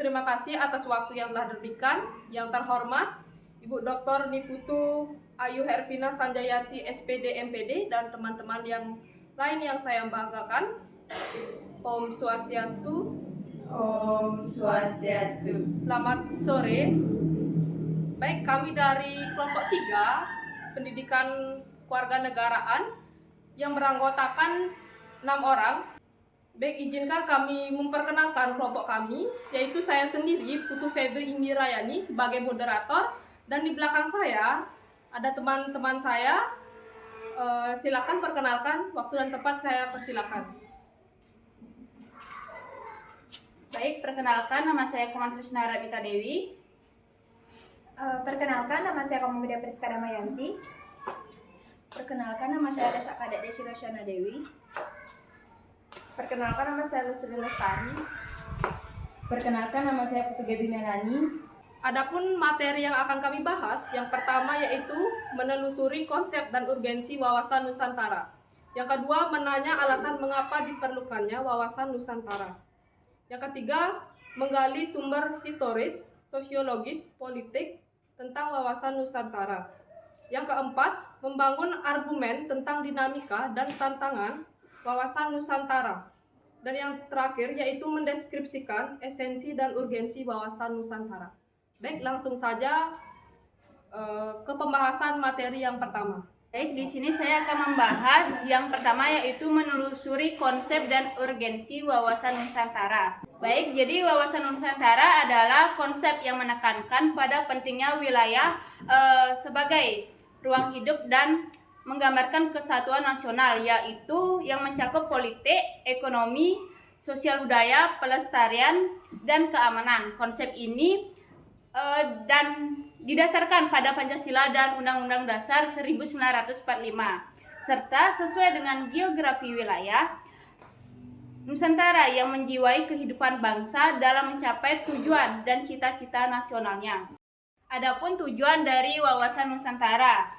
terima kasih atas waktu yang telah diberikan. Yang terhormat Ibu Dr. Niputu Ayu Hervina Sanjayati SPD MPD dan teman-teman yang lain yang saya banggakan. Om Swastiastu. Om Swastiastu. Selamat sore. Baik, kami dari kelompok 3 Pendidikan Kewarganegaraan yang beranggotakan 6 orang. Baik, izinkan kami memperkenalkan kelompok kami, yaitu saya sendiri, Putu Febri Indirayani sebagai moderator, dan di belakang saya ada teman-teman saya. Silakan perkenalkan, waktu dan tempat saya persilakan. Baik, perkenalkan nama saya Koman Krishna Ramita Dewi. Perkenalkan, nama saya Komuda Priska Damayanti. Perkenalkan, nama saya Desa Kadek Desi Rosyana Dewi. Perkenalkan, nama saya Lustri Lestari. Perkenalkan, nama saya Putu Gaby Melani. Adapun materi yang akan kami bahas, yang pertama yaitu menelusuri konsep dan urgensi wawasan Nusantara. Yang kedua, menanya alasan mengapa diperlukannya wawasan Nusantara. Yang ketiga, menggali sumber historis, sosiologis, politik tentang wawasan Nusantara. Yang keempat, membangun argumen tentang dinamika dan tantangan wawasan Nusantara. Dan yang terakhir yaitu mendeskripsikan esensi dan urgensi wawasan Nusantara. Baik, langsung saja ke pembahasan materi yang pertama. Baik, di sini saya akan membahas yang pertama yaitu menelusuri konsep dan urgensi wawasan Nusantara. Baik, jadi wawasan Nusantara adalah konsep yang menekankan pada pentingnya wilayah sebagai ruang hidup dan menggambarkan kesatuan nasional, yaitu yang mencakup politik, ekonomi, sosial budaya, pelestarian, dan keamanan. Konsep ini dan didasarkan pada Pancasila dan Undang-Undang Dasar 1945, serta sesuai dengan geografi wilayah Nusantara yang menjiwai kehidupan bangsa dalam mencapai tujuan dan cita-cita nasionalnya. Adapun tujuan dari wawasan Nusantara,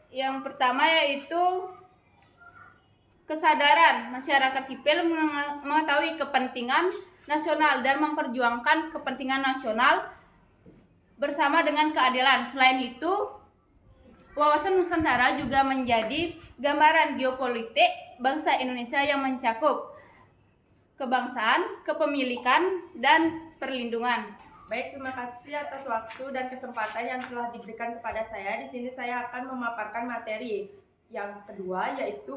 yang pertama yaitu kesadaran masyarakat sipil mengetahui kepentingan nasional dan memperjuangkan kepentingan nasional bersama dengan keadilan. Selain itu, wawasan Nusantara juga menjadi gambaran geopolitik bangsa Indonesia yang mencakup kebangsaan, kepemilikan, dan perlindungan. Baik, terima kasih atas waktu dan kesempatan yang telah diberikan kepada saya. Di sini saya akan memaparkan materi yang kedua, yaitu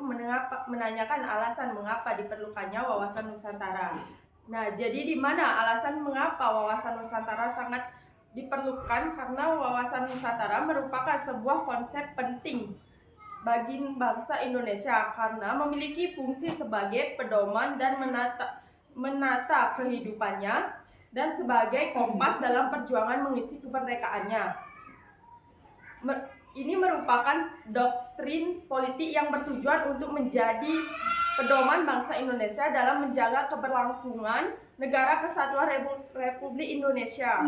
menanyakan alasan mengapa diperlukannya wawasan Nusantara. Nah, jadi di mana alasan mengapa wawasan Nusantara sangat diperlukan? Karena wawasan Nusantara merupakan sebuah konsep penting bagi bangsa Indonesia karena memiliki fungsi sebagai pedoman dan menata kehidupannya dan sebagai kompas dalam perjuangan mengisi kemerdekaannya. Ini merupakan doktrin politik yang bertujuan untuk menjadi pedoman bangsa Indonesia dalam menjaga keberlangsungan Negara Kesatuan Republik Indonesia.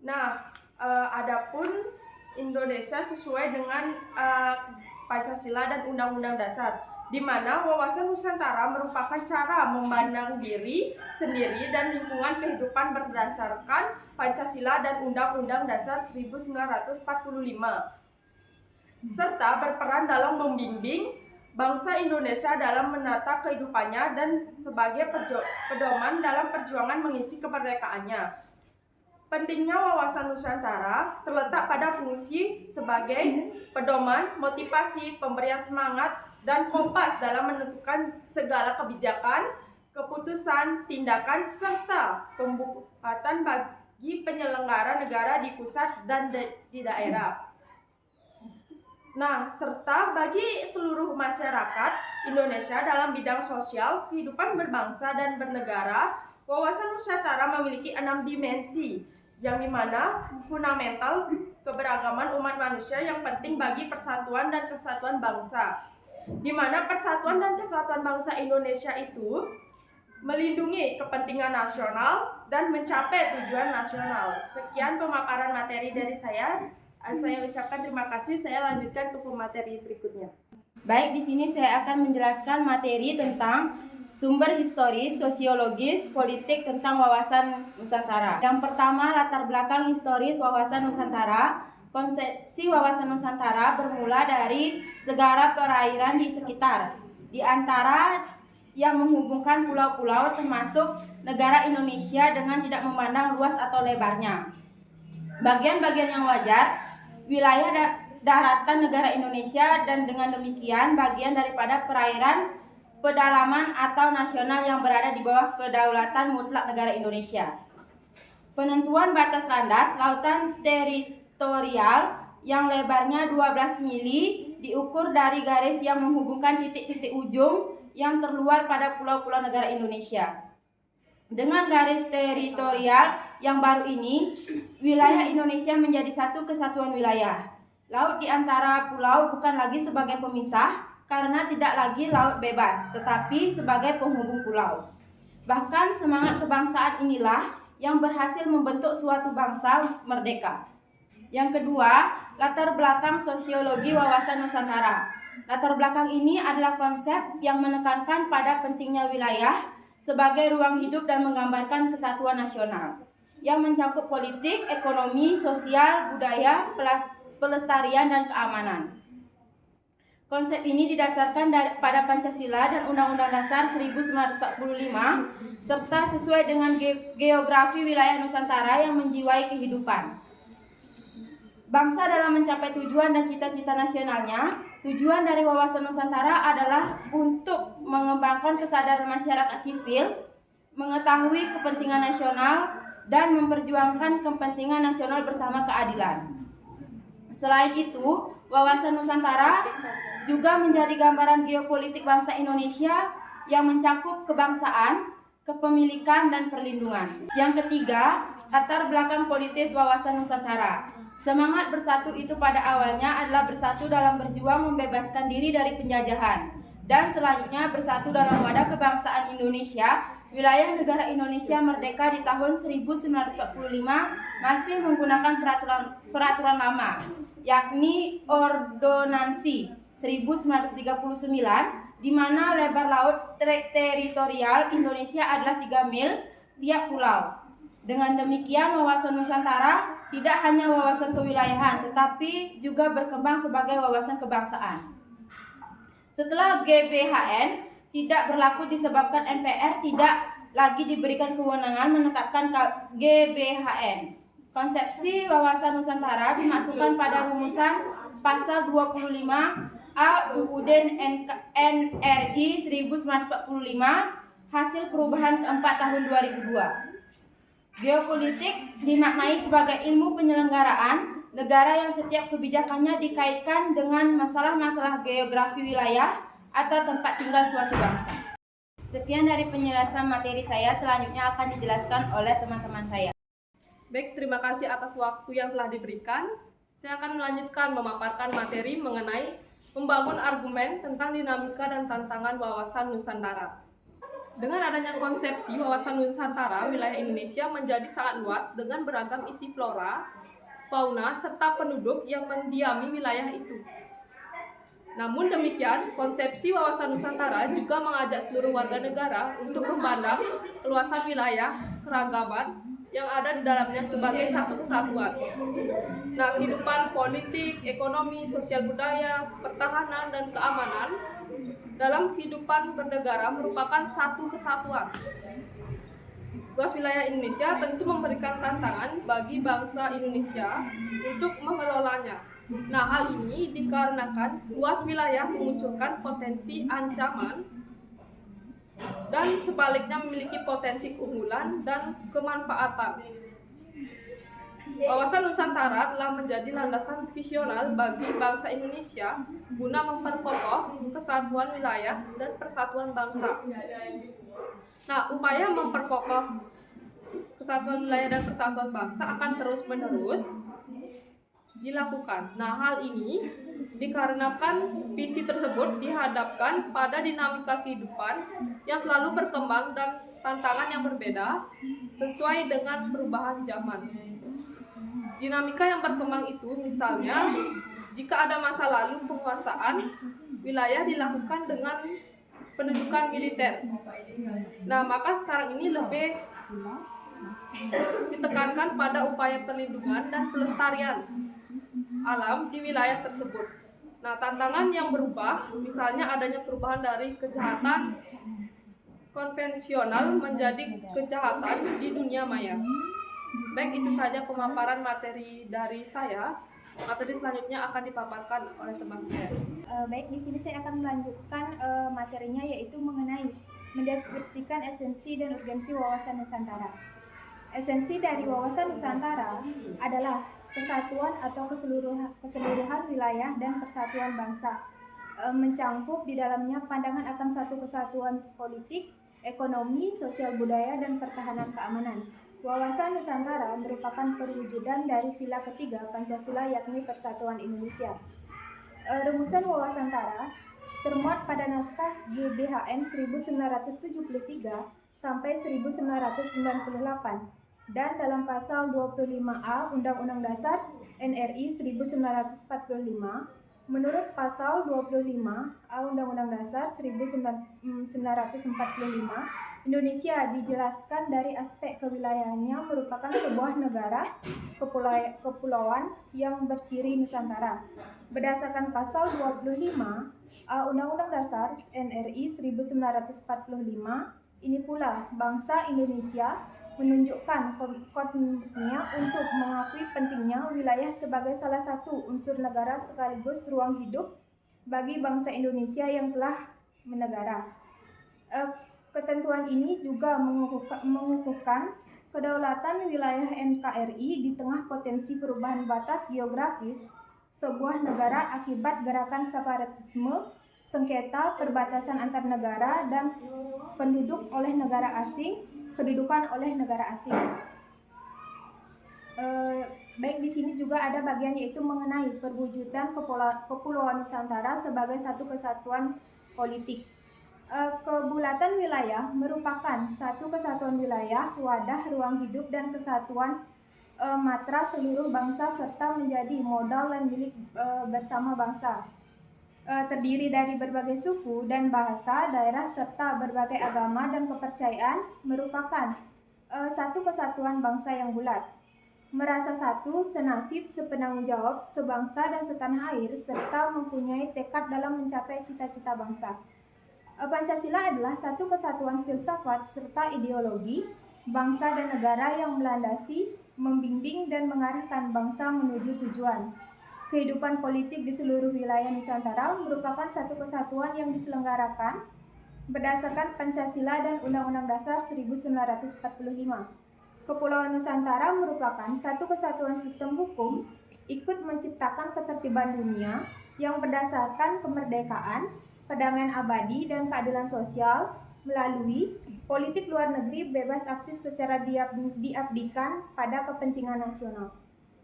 Nah, adapun Indonesia sesuai dengan Pancasila dan Undang-Undang Dasar, di mana wawasan Nusantara merupakan cara memandang diri sendiri dan lingkungan kehidupan berdasarkan Pancasila dan Undang-Undang Dasar 1945, serta berperan dalam membimbing bangsa Indonesia dalam menata kehidupannya dan sebagai pedoman dalam perjuangan mengisi kemerdekaannya. Pentingnya wawasan Nusantara terletak pada fungsi sebagai pedoman, motivasi, pemberian semangat, dan kompas dalam menentukan segala kebijakan, keputusan, tindakan, serta pembuatan bagi penyelenggara negara di pusat dan di daerah. Nah, serta bagi seluruh masyarakat Indonesia dalam bidang sosial, kehidupan berbangsa dan bernegara, wawasan Nusantara memiliki 6 dimensi, yang dimana fundamental keberagaman umat manusia yang penting bagi persatuan dan kesatuan bangsa, di mana persatuan dan kesatuan bangsa Indonesia itu melindungi kepentingan nasional dan mencapai tujuan nasional. Sekian pemaparan materi dari saya. Saya ucapkan terima kasih. Saya lanjutkan ke pemateri berikutnya. Baik, di sini saya akan menjelaskan materi tentang Sumber historis, sosiologis, politik tentang wawasan Nusantara. Yang pertama, latar belakang historis wawasan Nusantara. Konsepsi wawasan Nusantara bermula dari segara perairan di sekitar, di antara yang menghubungkan pulau-pulau termasuk negara Indonesia dengan tidak memandang luas atau lebarnya. Bagian-bagian yang wajar, wilayah daratan negara Indonesia, dan dengan demikian bagian daripada perairan pedalaman atau nasional yang berada di bawah kedaulatan mutlak negara Indonesia. Penentuan batas landas lautan teritorial yang lebarnya 12 mili diukur dari garis yang menghubungkan titik-titik ujung yang terluar pada pulau-pulau negara Indonesia. Dengan garis teritorial yang baru ini, wilayah Indonesia menjadi satu kesatuan wilayah. Laut di antara pulau bukan lagi sebagai pemisah, karena tidak lagi laut bebas, tetapi sebagai penghubung pulau. Bahkan semangat kebangsaan inilah yang berhasil membentuk suatu bangsa merdeka. Yang kedua, latar belakang sosiologi wawasan Nusantara. Latar belakang ini adalah konsep yang menekankan pada pentingnya wilayah sebagai ruang hidup dan menggambarkan kesatuan nasional yang mencakup politik, ekonomi, sosial, budaya, pelestarian, dan keamanan. Konsep ini didasarkan pada Pancasila dan Undang-Undang Dasar 1945 serta sesuai dengan geografi wilayah Nusantara yang menjiwai kehidupan bangsa dalam mencapai tujuan dan cita-cita nasionalnya. Tujuan dari wawasan Nusantara adalah untuk mengembangkan kesadaran masyarakat sipil, mengetahui kepentingan nasional, dan memperjuangkan kepentingan nasional bersama keadilan. Selain itu, wawasan Nusantara juga menjadi gambaran geopolitik bangsa Indonesia yang mencakup kebangsaan, kepemilikan, dan perlindungan. Yang ketiga, latar belakang politis wawasan Nusantara. Semangat bersatu itu pada awalnya adalah bersatu dalam berjuang membebaskan diri dari penjajahan, dan selanjutnya bersatu dalam wadah kebangsaan Indonesia. Wilayah negara Indonesia merdeka di tahun 1945 masih menggunakan peraturan lama, yakni Ordonansi 1939, di mana lebar laut teritorial Indonesia adalah 3 mil tiap pulau. Dengan demikian, wawasan Nusantara tidak hanya wawasan kewilayahan, tetapi juga berkembang sebagai wawasan kebangsaan. Setelah GBHN tidak berlaku disebabkan MPR tidak lagi diberikan kewenangan menetapkan GBHN. Konsepsi wawasan Nusantara dimasukkan pada rumusan pasal 25 A UUD NRI 1945 hasil perubahan keempat tahun 2002. Geopolitik dimaknai sebagai ilmu penyelenggaraan negara yang setiap kebijakannya dikaitkan dengan masalah-masalah geografi wilayah atau tempat tinggal suatu bangsa. Sekian dari penjelasan materi saya, selanjutnya akan dijelaskan oleh teman-teman saya. Baik, terima kasih atas waktu yang telah diberikan. Saya akan melanjutkan memaparkan materi mengenai membangun argumen tentang dinamika dan tantangan wawasan Nusantara. Dengan adanya konsepsi wawasan Nusantara, wilayah Indonesia menjadi sangat luas dengan beragam isi flora, fauna, serta penduduk yang mendiami wilayah itu. Namun demikian, konsepsi wawasan Nusantara juga mengajak seluruh warga negara untuk memandang keluasan wilayah, keragaman yang ada di dalamnya sebagai satu kesatuan. Nah, kehidupan politik, ekonomi, sosial budaya, pertahanan, dan keamanan dalam kehidupan bernegara merupakan satu kesatuan. Luas wilayah Indonesia tentu memberikan tantangan bagi bangsa Indonesia untuk mengelolanya. Nah, hal ini dikarenakan luas wilayah memunculkan potensi ancaman dan sebaliknya memiliki potensi keunggulan dan kemanfaatan. Wawasan Nusantara telah menjadi landasan visional bagi bangsa Indonesia guna memperkokoh kesatuan wilayah dan persatuan bangsa. Nah, upaya memperkokoh kesatuan wilayah dan persatuan bangsa akan terus-menerus dilakukan. Nah, hal ini dikarenakan visi tersebut dihadapkan pada dinamika kehidupan yang selalu berkembang dan tantangan yang berbeda sesuai dengan perubahan zaman. Dinamika yang berkembang itu misalnya jika ada masa lalu penguasaan wilayah dilakukan dengan pendudukan militer. Nah, maka sekarang ini lebih ditekankan pada upaya perlindungan dan pelestarian alam di wilayah tersebut. Nah, tantangan yang berubah, misalnya adanya perubahan dari kejahatan konvensional menjadi kejahatan di dunia maya. Baik, itu saja pemaparan materi dari saya. Materi selanjutnya akan dipaparkan oleh teman saya. Baik, di sini saya akan melanjutkan materinya, yaitu mengenai mendeskripsikan esensi dan urgensi wawasan Nusantara. Esensi dari wawasan Nusantara adalah kesatuan atau keseluruhan wilayah dan persatuan bangsa, mencangkup di dalamnya pandangan akan satu kesatuan politik, ekonomi, sosial budaya, dan pertahanan keamanan. Wawasan Nusantara merupakan perwujudan dari sila ketiga Pancasila, yakni Persatuan Indonesia. Rumusan wawasan Tara termuat pada naskah GBHN 1973 sampai 1998 dan dalam pasal 25A Undang-Undang Dasar NRI 1945. Menurut pasal 25A Undang-Undang Dasar 1945, Indonesia dijelaskan dari aspek kewilayahannya merupakan sebuah negara kepulauan yang berciri Nusantara. Berdasarkan pasal 25A Undang-Undang Dasar NRI 1945, ini pula bangsa Indonesia menunjukkan komitmennya untuk mengakui pentingnya wilayah sebagai salah satu unsur negara sekaligus ruang hidup bagi bangsa Indonesia yang telah menegara. Ketentuan ini juga mengukuhkan kedaulatan wilayah NKRI di tengah potensi perubahan batas geografis sebuah negara akibat gerakan separatisme, sengketa perbatasan antar negara dan penduduk oleh negara asing, kedudukan oleh negara asing. Baik, di sini juga ada bagian yaitu mengenai perwujudan Kepulauan Nusantara sebagai satu kesatuan politik. Kebulatan wilayah merupakan satu kesatuan wilayah, wadah, ruang hidup, dan kesatuan matra seluruh bangsa serta menjadi modal dan milik bersama bangsa. Terdiri dari berbagai suku dan bahasa, daerah, serta berbagai agama dan kepercayaan, merupakan satu kesatuan bangsa yang bulat. Merasa satu, senasib, sepenanggung jawab, sebangsa dan setanah air, serta mempunyai tekad dalam mencapai cita-cita bangsa. Pancasila adalah satu kesatuan filsafat serta ideologi bangsa dan negara yang melandasi, membimbing, dan mengarahkan bangsa menuju tujuan. Kehidupan politik di seluruh wilayah Nusantara merupakan satu kesatuan yang diselenggarakan berdasarkan Pancasila dan Undang-Undang Dasar 1945. Kepulauan Nusantara merupakan satu kesatuan sistem hukum ikut menciptakan ketertiban dunia yang berdasarkan kemerdekaan, perdamaian abadi, dan keadilan sosial melalui politik luar negeri bebas aktif secara diabdikan pada kepentingan nasional.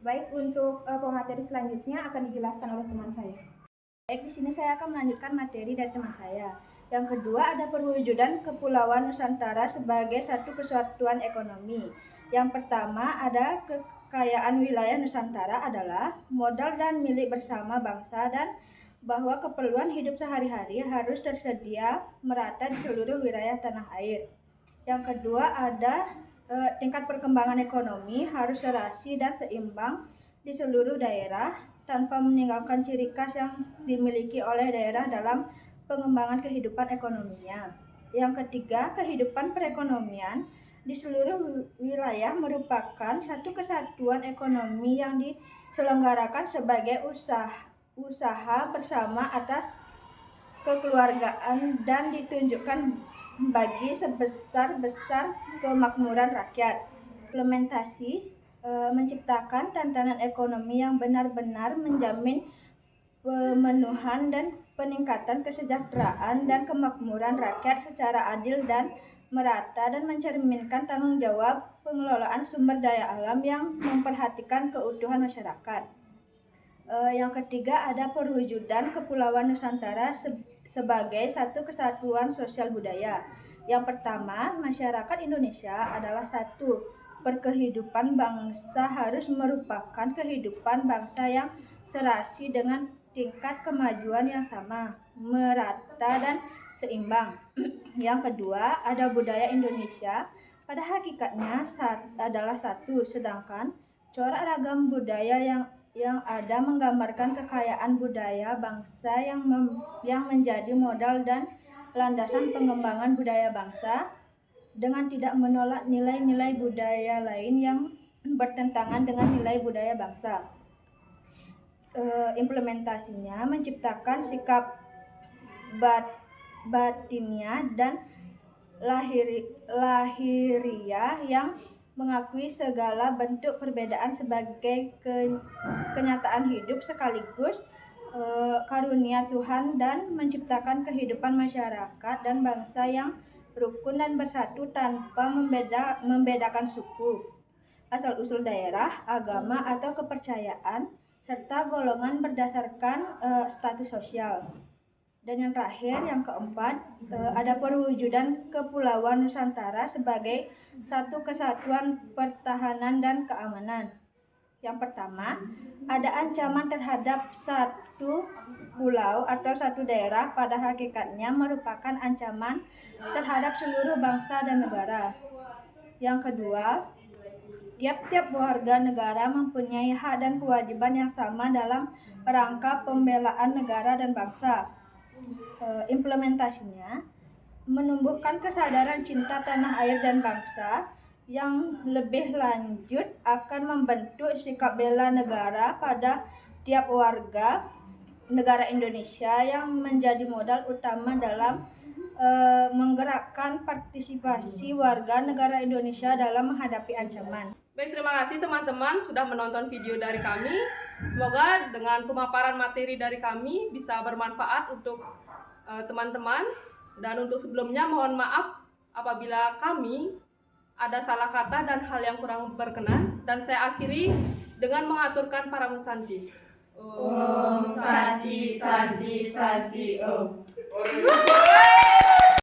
Baik, untuk pemateri selanjutnya akan dijelaskan oleh teman saya. Baik, di sini saya akan melanjutkan materi dari teman saya. Yang kedua ada perwujudan Kepulauan Nusantara sebagai satu kesatuan ekonomi. Yang pertama ada kekayaan wilayah Nusantara adalah modal dan milik bersama bangsa dan bahwa keperluan hidup sehari-hari harus tersedia merata di seluruh wilayah tanah air. Yang kedua ada tingkat perkembangan ekonomi harus serasi dan seimbang di seluruh daerah tanpa meninggalkan ciri khas yang dimiliki oleh daerah dalam pengembangan kehidupan ekonominya. Yang ketiga, kehidupan perekonomian di seluruh wilayah merupakan satu kesatuan ekonomi yang diselenggarakan sebagai usaha bersama atas kekeluargaan dan ditunjukkan bagi sebesar-besar kemakmuran rakyat. Implementasi menciptakan tantangan ekonomi yang benar-benar menjamin pemenuhan dan peningkatan kesejahteraan dan kemakmuran rakyat secara adil dan merata dan mencerminkan tanggung jawab pengelolaan sumber daya alam yang memperhatikan keutuhan masyarakat. Yang ketiga ada perwujudan Kepulauan Nusantara sebagai satu kesatuan sosial budaya. Yang pertama, masyarakat Indonesia adalah satu. Perkehidupan bangsa harus merupakan kehidupan bangsa yang serasi dengan tingkat kemajuan yang sama, merata dan seimbang. Yang kedua, ada budaya Indonesia. Pada hakikatnya adalah satu, sedangkan corak ragam budaya yang ada menggambarkan kekayaan budaya bangsa yang menjadi modal dan landasan pengembangan budaya bangsa dengan tidak menolak nilai-nilai budaya lain yang bertentangan dengan nilai budaya bangsa. Implementasinya menciptakan sikap batinnya dan lahiriah yang mengakui segala bentuk perbedaan sebagai kenyataan hidup sekaligus karunia Tuhan dan menciptakan kehidupan masyarakat dan bangsa yang rukun dan bersatu tanpa membedakan suku, asal-usul daerah, agama atau kepercayaan, serta golongan berdasarkan status sosial. Dan yang terakhir, yang keempat, ada perwujudan Kepulauan Nusantara sebagai satu kesatuan pertahanan dan keamanan. Yang pertama, ada ancaman terhadap satu pulau atau satu daerah pada hakikatnya merupakan ancaman terhadap seluruh bangsa dan negara. Yang kedua, tiap-tiap warga negara mempunyai hak dan kewajiban yang sama dalam rangka pembelaan negara dan bangsa. Implementasinya menumbuhkan kesadaran cinta tanah air dan bangsa yang lebih lanjut akan membentuk sikap bela negara pada tiap warga negara Indonesia yang menjadi modal utama dalam menggerakkan partisipasi warga negara Indonesia dalam menghadapi ancaman. Baik, terima kasih teman-teman sudah menonton video dari kami. Semoga dengan pemaparan materi dari kami bisa bermanfaat untuk teman-teman. Dan untuk sebelumnya mohon maaf apabila kami ada salah kata dan hal yang kurang berkenan. Dan saya akhiri dengan mengaturkan para musanti. Om Santi Santi Santi Om.